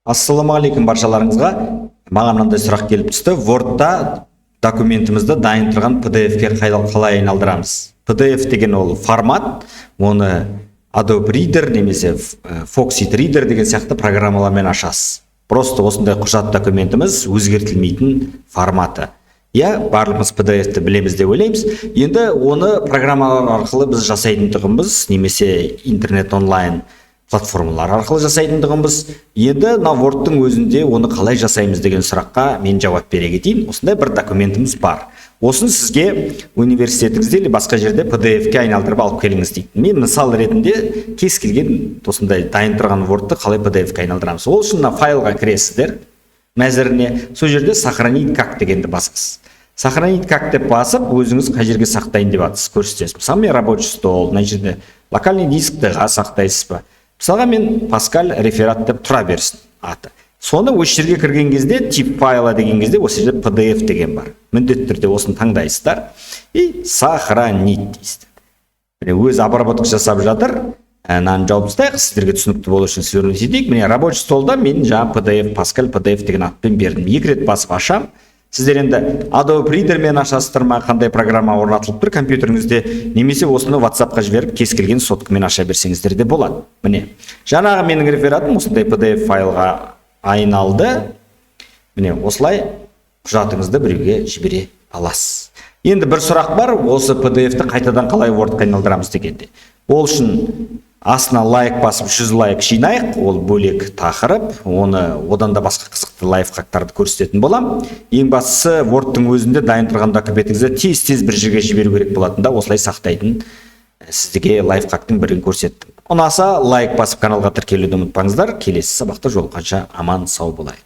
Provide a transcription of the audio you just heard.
Ассаламағалейкум баршаларыңызға. Маған мынандай сұрақ келіп түсті. Word'да документімізді дайын тұрған PDF-ке қалай айналдырамыз? PDF деген ол формат, оны Adobe Reader немесе Foxit Reader деген сияқты программалармен ашасыз. Просто осындай құжат документіміз өзгертілмейтін форматы. Барлығымыз PDF-ті білеміз деп ойлаймыз. Енді оны программалар арқылы біз жасайтындығымыз, немесе интернет онлайн платформалар арқылы жасайтындығымыз. Енді Word'тың өзінде оны қалай жасаймыз деген сұраққа мен жауап бере кетейін. Осындай бір документіміз бар. Осын сізге университетіңізде или басқа жерде PDF-ке айналдырып алып келіңіз дейді. Мен мысал ретінде кез келген осындай дайын тұрған Word'ты қалай PDF-ке айналдырамыз. Ол үшін файлға кіресіздер. Мәзіріне сол жерде сохранить как дегенді басасыз. Сохранить как деп басып, өзіңіз қай жерге сақтайын деп атсыз көрсетесіз. Мысалы, мен рабочий стол, мына жерде локальный дискті сақтайсыз ба? Мысалға мен Pascal реферат деп тұра берсін аты. Соны осы жерге кірген кезде тип файла деген кезде осы жерде PDF деген бар. Міндетті түрде осыны таңдайсыздар и сохранить дейсіздер. Өз обработка жасап жатыр. Мынаны жауып тастайық, сіздерге түсінікті болу үшін сөрін етейік. Міне рабочий столда мен жаңа PDF, Pascal PDF деген атпен бердім. 2 рет басып ашам. Сіздер енді Adobe Reader мен ашасыздар ма, қандай программа орнатылып тұр компьютеріңізде, немесе осыны WhatsApp-қа жіберіп кез келген соткамен аша берсеңіздер де болады. Міне, жаңағы менің рефератым осындай PDF файлға айналды. Міне, осылай құжатыңызды біреуге жібере аласыз. Енді бір сұрақ бар, осы PDF-ті қайтадан қалай Word-қа айналдырамыз дегенде. Ол үшін астына лайк басып 100 лайк жинайық, ол бөлек тақырып, одан да басқа қызықты лайфхактарды көрсететін болам. Ең бастысы Word-тың өзінде дайын тұрған документіңізді тез бір жерге жіберу керек болатында, осылай сақтайтын сізге лайфхактың бірін көрсеттім. Ұнаса лайк басып каналға тіркелуді ұмытпаңыздар. Келесі сабақта жолыққанша аман сау болайық.